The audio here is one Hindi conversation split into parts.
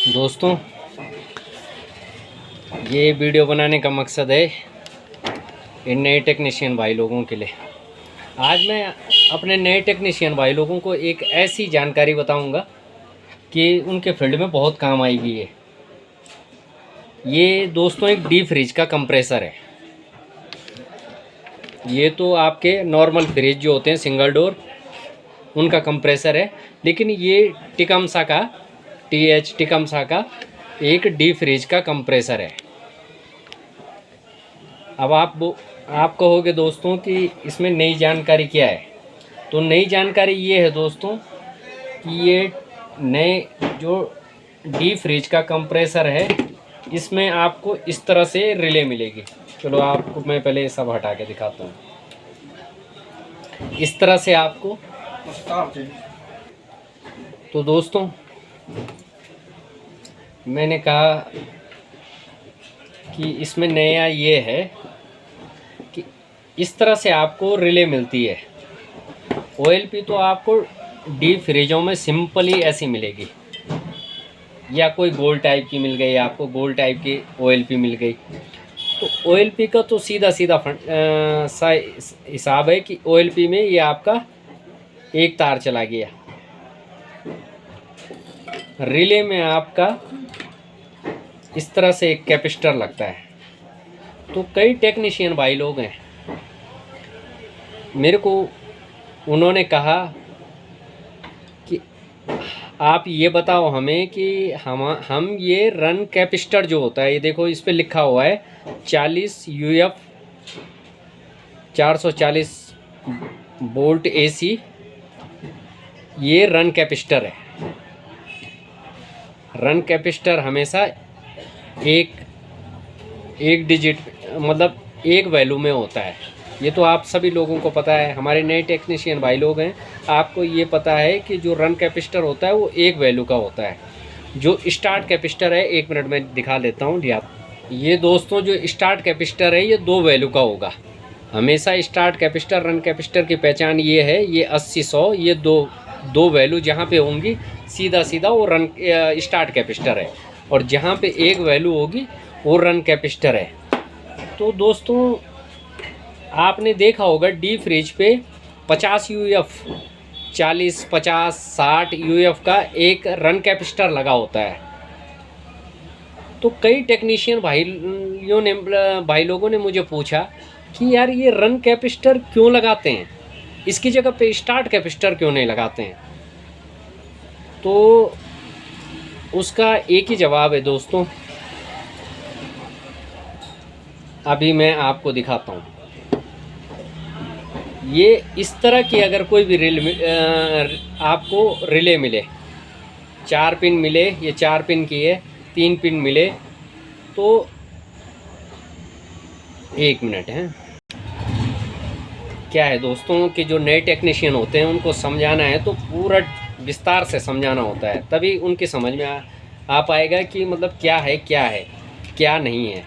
दोस्तों, ये वीडियो बनाने का मकसद है इन नए टेक्नीशियन भाई लोगों के लिए। आज मैं अपने नए टेक्नीशियन भाई लोगों को एक ऐसी जानकारी बताऊंगा कि उनके फील्ड में बहुत काम आएगी। ये दोस्तों एक डीप फ्रिज का कंप्रेसर है। ये तो आपके नॉर्मल फ्रिज जो होते हैं सिंगल डोर, उनका कंप्रेसर है, लेकिन ये टिकमसा का टिकमसा का एक डीप फ्रिज का कंप्रेसर है। अब आप कहोगे दोस्तों कि इसमें नई जानकारी क्या है। तो नई जानकारी ये है दोस्तों कि ये नए जो डीप फ्रिज का कंप्रेसर है, इसमें आपको इस तरह से रिले मिलेगी। चलो आपको मैं पहले सब हटा के दिखाता हूँ। इस तरह से आपको, तो दोस्तों मैंने कहा कि इसमें नया ये है कि इस तरह से आपको रिले मिलती है। ओएलपी तो आपको डीप फ्रिजों में सिंपली ऐसी मिलेगी, या कोई गोल टाइप की मिल गई, आपको गोल टाइप की ओएलपी मिल गई। तो ओएलपी का तो सीधा हिसाब है कि ओएलपी में ये आपका एक तार चला गया। रिले में आपका इस तरह से एक कैपेसिटर लगता है। तो कई टेक्नीशियन भाई लोग हैं, मेरे को उन्होंने कहा कि आप ये बताओ हमें कि हम ये रन कैपेसिटर जो होता है, ये देखो इस पे लिखा हुआ है 40 UF 440 वोल्ट AC, ये रन कैपेसिटर है। रन कैपेसिटर हमेशा एक डिजिट, मतलब एक वैल्यू में होता है। ये तो आप सभी लोगों को पता है, हमारे नए टेक्नीशियन भाई लोग हैं, आपको ये पता है कि जो रन कैपेसिटर होता है वो एक वैल्यू का होता है। जो स्टार्ट कैपेसिटर है, 1 मिनट में दिखा देता हूँ। ये दोस्तों जो स्टार्ट कैपेसिटर है ये 2 वैल्यू का होगा हमेशा। स्टार्ट कैपेसिटर, रन कैपेसिटर की पहचान ये है, ये 80 100, ये दो वैल्यू जहाँ पे होंगी सीधा वो रन स्टार्ट कैपेसिटर है, और जहाँ पे एक वैल्यू होगी वो रन कैपेसिटर है। तो दोस्तों आपने देखा होगा डीप फ्रिज पे 50 UF 40 50 60 UF का एक रन कैपेसिटर लगा होता है। तो कई टेक्नीशियन भाई लोगों ने मुझे पूछा कि यार ये रन कैपेसिटर क्यों लगाते हैं, इसकी जगह पे स्टार्ट कैपेसिटर क्यों नहीं लगाते हैं। तो उसका एक ही जवाब है दोस्तों, अभी मैं आपको दिखाता हूँ। ये इस तरह की अगर कोई भी आपको रिले मिले, 4 पिन मिले, ये 4 पिन की है, 3 पिन मिले, तो 1 मिनट है। क्या है दोस्तों कि जो नए टेक्नीशियन होते हैं उनको समझाना है तो पूरा विस्तार से समझाना होता है, तभी उनकी समझ में आ पाएगा कि मतलब क्या है क्या नहीं है।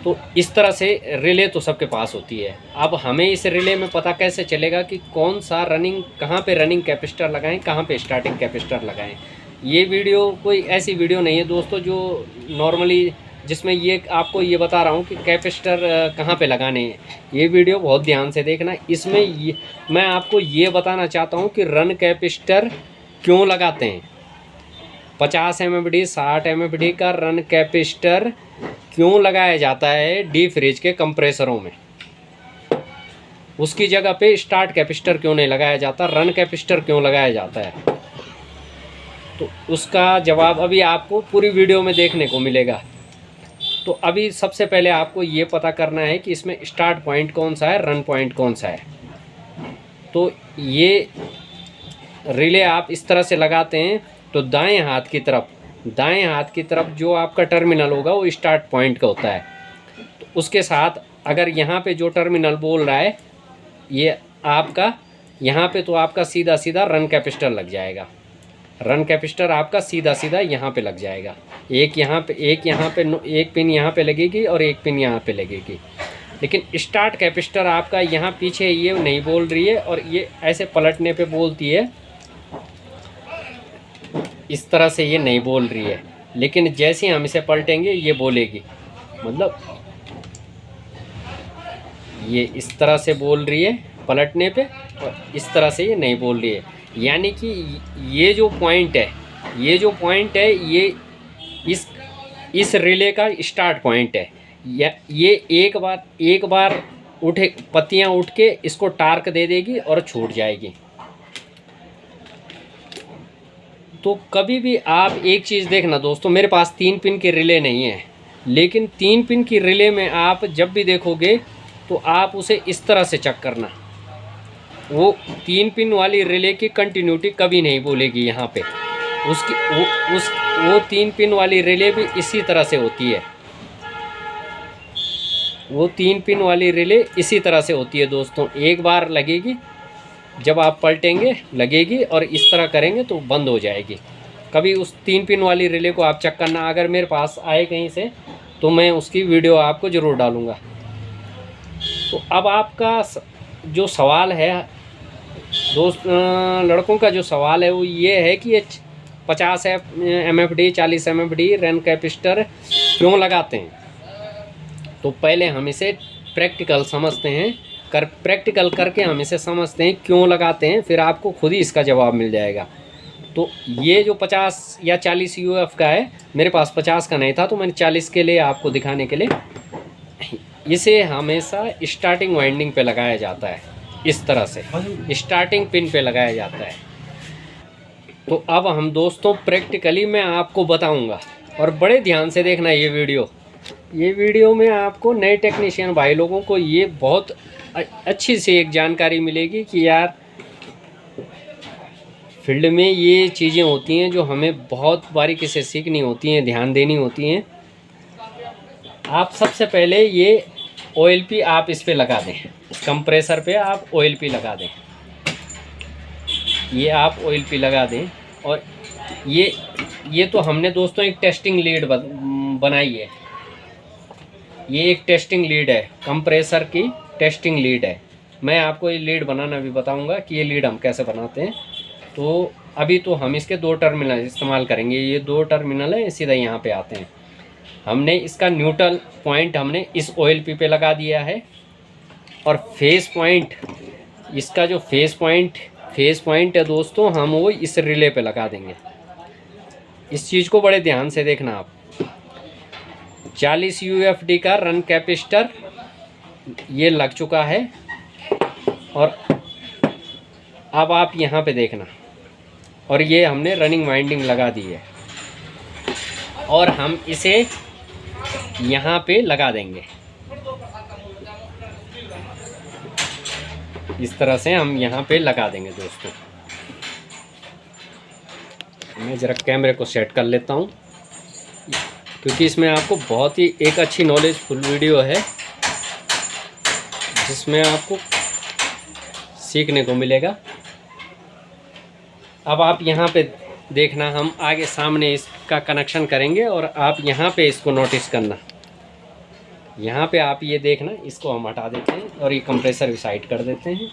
तो इस तरह से रिले तो सबके पास होती है। अब हमें इस रिले में पता कैसे चलेगा कि कौन सा कहाँ पे रनिंग कैपेसिटर लगाएं, कहाँ पे स्टार्टिंग कैपेसिटर लगाएं। ये वीडियो कोई ऐसी वीडियो नहीं है दोस्तों जो नॉर्मली, जिसमें ये आपको ये बता रहा हूँ कि कैपेसिटर कहाँ पे लगाने हैं। ये वीडियो बहुत ध्यान से देखना। इसमें मैं आपको ये बताना चाहता हूँ कि रन कैपेसिटर क्यों लगाते हैं। 50 MFD 60 MFD का रन कैपेसिटर क्यों लगाया जाता है डीप फ्रिज के कंप्रेसरों में, उसकी जगह पे स्टार्ट कैपेसिटर क्यों नहीं लगाया जाता, रन कैपेसिटर क्यों लगाया जाता है। तो उसका जवाब अभी आपको पूरी वीडियो में देखने को मिलेगा। तो अभी सबसे पहले आपको ये पता करना है कि इसमें स्टार्ट पॉइंट कौन सा है, रन पॉइंट कौन सा है। तो ये रिले आप इस तरह से लगाते हैं, तो दाएं हाथ की तरफ जो आपका टर्मिनल होगा वो स्टार्ट पॉइंट का होता है। तो उसके साथ अगर यहाँ पे जो टर्मिनल बोल रहा है ये आपका, यहाँ पे तो आपका सीधा रन कैपेसिटर लग जाएगा। रन कैपेसिटर आपका सीधा यहाँ पे लग जाएगा। एक पिन यहाँ पे लगेगी और एक पिन यहाँ पे लगेगी। लेकिन स्टार्ट कैपेसिटर आपका यहाँ पीछे ये नहीं बोल रही है, और ये ऐसे पलटने पे बोलती है इस तरह से ये नहीं बोल रही है, लेकिन जैसे ही हम इसे पलटेंगे ये बोलेगी। मतलब ये इस तरह से बोल रही है पलटने पे, और इस तरह से ये नहीं बोल रही है। यानी कि ये जो पॉइंट है, ये जो पॉइंट है, ये इस रिले का स्टार्ट पॉइंट है। ये एक बार उठे पत्तियां उठ के इसको टार्क दे देगी और छूट जाएगी। तो कभी भी आप एक चीज़ देखना दोस्तों, मेरे पास 3 पिन की रिले नहीं है, लेकिन 3 पिन की रिले में आप जब भी देखोगे तो आप उसे इस तरह से चेक करना। वो 3 पिन वाली रिले की कंटिन्यूटी कभी नहीं बोलेगी यहाँ पे। उसकी वो 3 पिन वाली रिले भी इसी तरह से होती है। वो 3 पिन वाली रिले इसी तरह से होती है दोस्तों। एक बार लगेगी, जब आप पलटेंगे लगेगी, और इस तरह करेंगे तो बंद हो जाएगी। कभी उस 3 पिन वाली रिले को आप चेक करना। अगर मेरे पास आए कहीं से तो मैं उसकी वीडियो आपको ज़रूर डालूँगा। तो अब आपका जो सवाल है दोस्त, लड़कों का जो सवाल है वो ये है कि ये 50 MFD 40 MFD रन कैपेसिटर क्यों लगाते हैं। तो पहले हम इसे प्रैक्टिकल समझते हैं, प्रैक्टिकल करके हम इसे समझते हैं क्यों लगाते हैं, फिर आपको खुद ही इसका जवाब मिल जाएगा। तो ये जो 50 या 40 UF का है, मेरे पास 50 का नहीं था तो मैंने 40 के लिए आपको दिखाने के लिए इसे हमेशा स्टार्टिंग वाइंडिंग पे लगाया जाता है। इस तरह से स्टार्टिंग पिन पे लगाया जाता है। तो अब हम दोस्तों प्रैक्टिकली मैं आपको बताऊंगा, और बड़े ध्यान से देखना ये वीडियो में आपको नए टेक्नीशियन भाई लोगों को ये बहुत अच्छी सी एक जानकारी मिलेगी कि यार फील्ड में ये चीज़ें होती हैं जो हमें बहुत बारीकी से सीखनी होती हैं, ध्यान देनी होती हैं। आप सबसे पहले ये OLP आप इस पे लगा दें, इस कंप्रेसर पे आप OLP लगा दें। ये आप OLP लगा दें। और ये तो हमने दोस्तों एक टेस्टिंग लीड बनाई है। ये एक टेस्टिंग लीड है, कंप्रेसर की टेस्टिंग लीड है। मैं आपको ये लीड बनाना भी बताऊंगा कि ये लीड हम कैसे बनाते हैं। तो अभी तो हम इसके 2 टर्मिनल इस्तेमाल करेंगे। ये 2 टर्मिनल है, सीधा यहाँ पे आते हैं। हमने इसका न्यूट्रल पॉइंट हमने इस OLP पे लगा दिया है, और फेस पॉइंट, इसका जो फेस पॉइंट है दोस्तों, हम वो इस रिले पे लगा देंगे। इस चीज़ को बड़े ध्यान से देखना आप। 40 UFD का रन कैपेसिटर ये लग चुका है, और अब आप यहाँ पे देखना, और ये हमने रनिंग वाइंडिंग लगा दी है, और हम इसे यहाँ पे लगा देंगे। इस तरह से हम यहाँ पे लगा देंगे दोस्तों। मैं ज़रा कैमरे को सेट कर लेता हूँ, क्योंकि इसमें आपको बहुत ही एक अच्छी नॉलेजफुल वीडियो है जिसमें आपको सीखने को मिलेगा। अब आप यहाँ पे देखना, हम आगे सामने इसका कनेक्शन करेंगे, और आप यहाँ पे इसको नोटिस करना। यहाँ पे आप ये देखना, इसको हम हटा देते हैं और ये कंप्रेसर भी साइड कर देते हैं।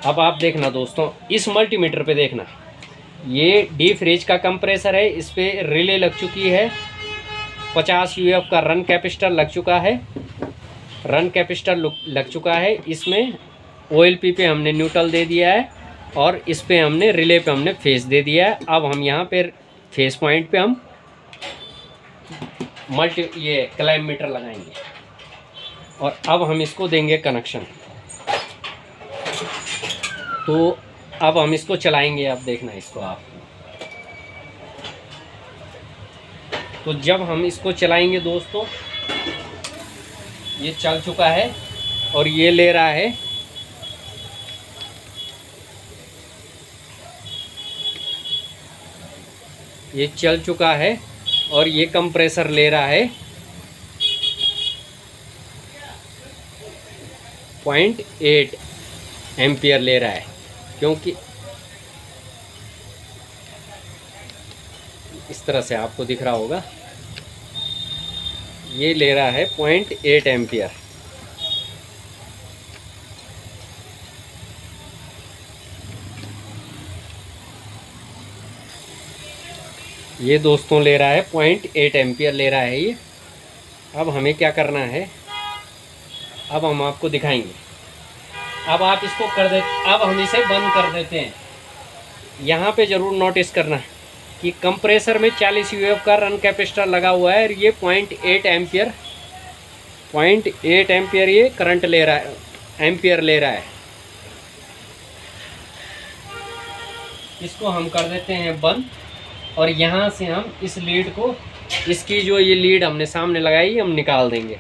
अब आप देखना दोस्तों, इस मल्टीमीटर पे देखना, ये डीप फ्रीज का कंप्रेसर है। इस पे रिले लग चुकी है, 50 UF का रन कैपेसिटर लग चुका है, रन कैपेसिटर लग चुका है। इसमें OLP पे हमने न्यूट्रल दे दिया है, और इस पे हमने रिले पे हमने फेस दे दिया है। अब हम यहाँ पे फेस पॉइंट पे हम ये क्लाइम मीटर लगाएंगे, और अब हम इसको देंगे कनेक्शन। तो अब हम इसको चलाएंगे, अब देखना इसको आप। तो जब हम इसको चलाएंगे दोस्तों, ये चल चुका है और ये ले रहा है, ये चल चुका है और ये कंप्रेसर ले रहा है 0.8 एम्पियर ले रहा है, क्योंकि इस तरह से आपको दिख रहा होगा, ये ले रहा है 0.8 एम्पियर। ये दोस्तों ले रहा है 0.8 एम्पियर ले रहा है ये। अब हमें क्या करना है, अब हम आपको दिखाएंगे। अब आप इसको कर दे, अब हम इसे बंद कर देते हैं। यहाँ पे ज़रूर नोटिस करना कि कंप्रेसर में 40 यूएफ का रन कैपेसिटर लगा हुआ है और ये 0.8 एम्पियर ये करंट ले रहा है, एम्पियर ले रहा है। इसको हम कर देते हैं बंद और यहाँ से हम इस लीड को, इसकी जो ये लीड हमने सामने लगाई हम निकाल देंगे।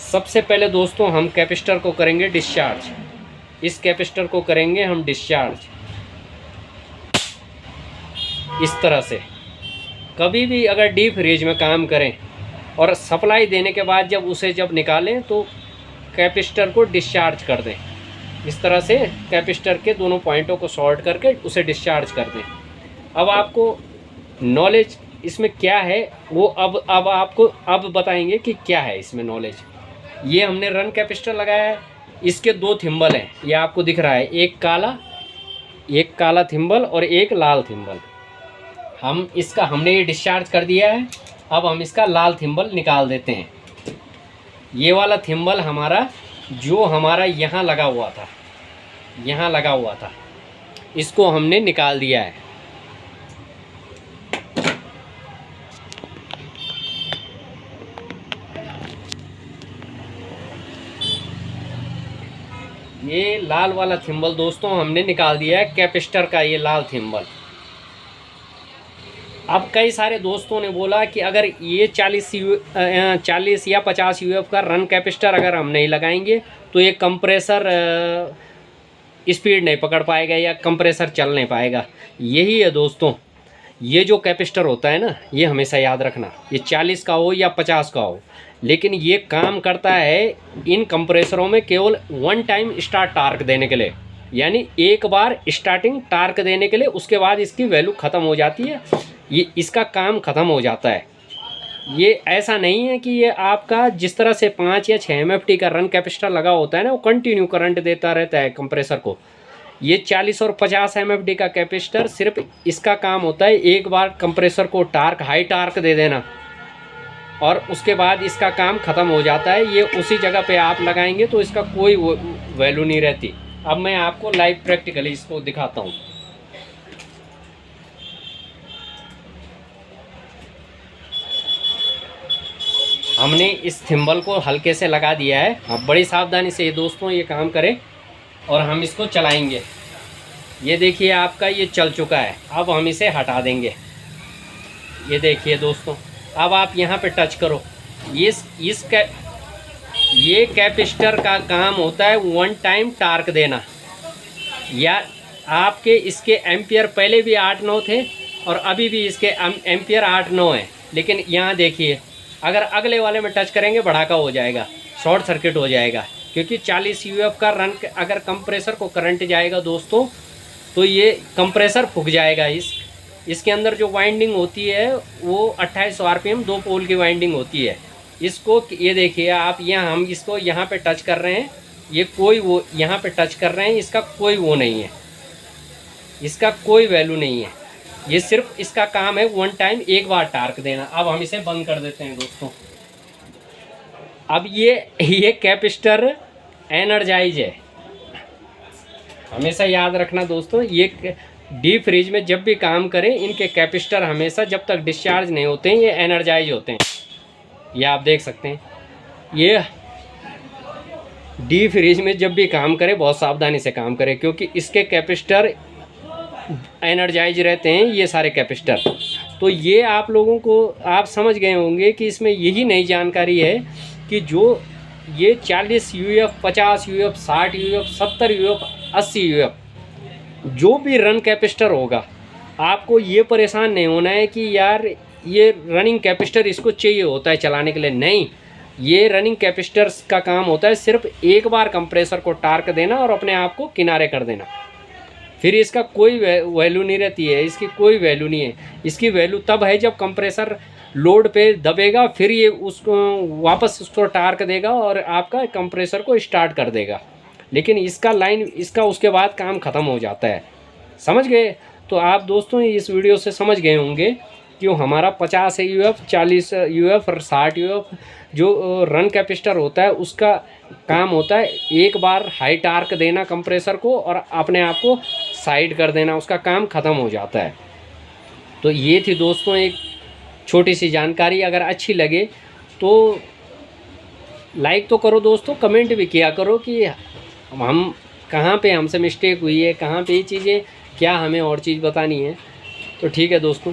सबसे पहले दोस्तों हम कैपेसिटर को करेंगे डिस्चार्ज। इस कैपेसिटर को करेंगे हम डिस्चार्ज इस तरह से। कभी भी अगर डीप फ्रीज में काम करें और सप्लाई देने के बाद जब निकालें तो कैपेसिटर को डिस्चार्ज कर दें। इस तरह से कैपेसिटर के दोनों पॉइंटों को शॉर्ट करके उसे डिस्चार्ज कर दें। अब आपको नॉलेज इसमें क्या है वो अब आपको अब बताएंगे कि क्या है इसमें नॉलेज। ये हमने रन कैपेसिटर लगाया है, इसके दो थिम्बल हैं, ये आपको दिख रहा है, एक काला थिम्बल और एक लाल थिम्बल। हमने ये डिस्चार्ज कर दिया है। अब हम इसका लाल थिम्बल निकाल देते हैं। ये वाला थिम्बल हमारा यहाँ लगा हुआ था, इसको हमने निकाल दिया है। ये लाल वाला थिम्बल दोस्तों हमने निकाल दिया है, कैपेसिटर का ये लाल थिम्बल। अब कई सारे दोस्तों ने बोला कि अगर ये 40 या 50 यूएफ का रन कैपेसिटर अगर हम नहीं लगाएंगे तो ये कंप्रेसर स्पीड नहीं पकड़ पाएगा या कंप्रेसर चल नहीं पाएगा। यही है दोस्तों, ये जो कैपेसिटर होता है ना, ये हमेशा याद रखना, ये 40 का हो या 50 का हो, लेकिन ये काम करता है इन कंप्रेसरों में केवल वन टाइम स्टार्ट टार्क देने के लिए, यानी एक बार स्टार्टिंग टार्क देने के लिए, उसके बाद इसकी वैल्यू ख़त्म हो जाती है, ये इसका काम ख़त्म हो जाता है। ये ऐसा नहीं है कि ये आपका जिस तरह से 5 या 6 MFT का रन कैपेसिटर लगा होता है ना, वो कंटिन्यू करंट देता रहता है कंप्रेसर को। ये 40 और 50 MFT का कैपेसिटर सिर्फ इसका काम होता है एक बार कंप्रेसर को हाई टार्क दे देना और उसके बाद इसका काम ख़त्म हो जाता है। ये उसी जगह पे आप लगाएंगे तो इसका कोई वैल्यू नहीं रहती। अब मैं आपको लाइव प्रैक्टिकली इसको दिखाता हूँ। हमने इस थिम्बल को हल्के से लगा दिया है। अब बड़ी सावधानी से ये दोस्तों ये काम करें और हम इसको चलाएंगे। ये देखिए आपका ये चल चुका है। अब हम इसे हटा देंगे। ये देखिए दोस्तों, अब आप यहाँ पे टच करो। ये कैपेसिटर का काम होता है वन टाइम टार्क देना। या आपके इसके एम्पियर पहले भी 8-9 थे और अभी भी इसके एम्पियर 8-9 हैं, लेकिन यहाँ देखिए अगर अगले वाले में टच करेंगे भड़ाका हो जाएगा, शॉर्ट सर्किट हो जाएगा, क्योंकि 40 यूएफ का रन अगर कंप्रेसर को करंट जाएगा दोस्तों तो ये कंप्रेसर फूक जाएगा। इसके अंदर जो वाइंडिंग होती है वो 2800 RPM 2 पोल की वाइंडिंग होती है। इसको ये देखिए आप, हम इसको यहाँ पे टच कर रहे हैं, ये कोई यहाँ पे टच कर रहे हैं, इसका कोई नहीं है, इसका कोई वैल्यू नहीं है। ये सिर्फ इसका काम है वन टाइम एक बार टार्क देना। अब हम इसे बंद कर देते हैं दोस्तों। अब ये कैपेसिटर एनर्जाइज है, हमेशा याद रखना दोस्तों। ये डीप फ्रीज में जब भी काम करें इनके कैपेसिटर हमेशा जब तक डिस्चार्ज नहीं होते हैं ये एनर्जाइज होते हैं। ये आप देख सकते हैं। ये डीप फ्रीज में जब भी काम करें बहुत सावधानी से काम करें, क्योंकि इसके कैपेसिटर एनर्जाइज रहते हैं ये सारे कैपेसिटर। तो ये आप लोगों को आप समझ गए होंगे कि इसमें यही नई जानकारी है कि जो ये 40 UF, 50 UF, 60 UF, 70 UF, 80 UF जो भी रन कैपेसिटर होगा, आपको ये परेशान नहीं होना है कि यार ये रनिंग कैपेसिटर इसको चाहिए होता है चलाने के लिए। नहीं, ये रनिंग कैपेसिटर का काम होता है सिर्फ एक बार कंप्रेसर को टार्क देना और अपने आप को किनारे कर देना। फिर इसका कोई वैल्यू नहीं रहती है, इसकी कोई वैल्यू नहीं है। इसकी वैल्यू तब है जब कंप्रेसर लोड पे दबेगा, फिर ये उसको वापस उसको टार्क देगा और आपका कंप्रेसर को स्टार्ट कर देगा। लेकिन इसका उसके बाद काम ख़त्म हो जाता है। समझ गए? तो आप दोस्तों इस वीडियो से समझ गए होंगे क्यों हमारा 50 AUF 40 UF और 60 UF जो रन कैपेसिटर होता है उसका काम होता है एक बार हाई टार्क देना कंप्रेसर को और अपने आप को साइड कर देना, उसका काम ख़त्म हो जाता है। तो ये थी दोस्तों एक छोटी सी जानकारी। अगर अच्छी लगे तो लाइक तो करो दोस्तों, कमेंट भी किया करो कि हम कहाँ पे हमसे मिस्टेक हुई है, कहाँ पे ये चीज़ें, क्या हमें और चीज़ बतानी है। तो ठीक है दोस्तों।